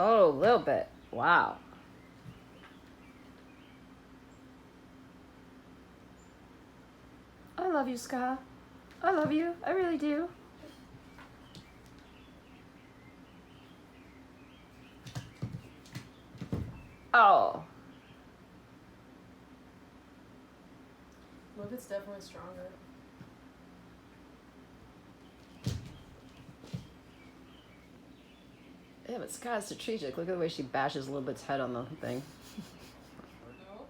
Oh, Lilbit. Wow. I love you, Ska. I love you. I really do. Oh. Lilbit's definitely stronger. Yeah, but Ska's strategic. Look at the way she bashes Lilbit's head on the thing. No?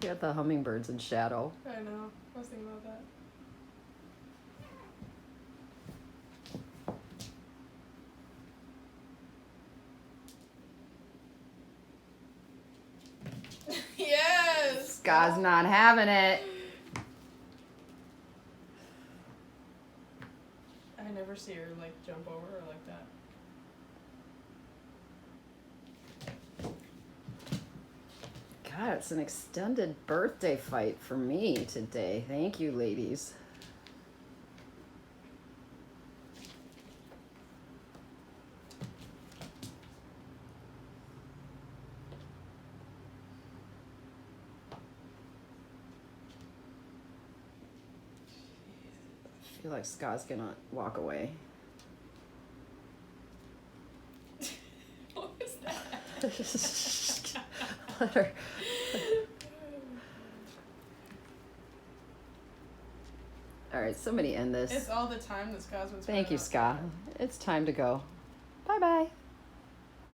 You got the hummingbirds in shadow. I know. I was thinking about that. Yes! Ska's not having it. I never see her like jump over her like that. God, it's an extended birthday fight for me today. Thank you, ladies. I feel like Ska's gonna walk away. What was that? Let her. All right, somebody end this. It's all the time that Ska's been Thank you, spending Ska. It's time to go. Bye-bye.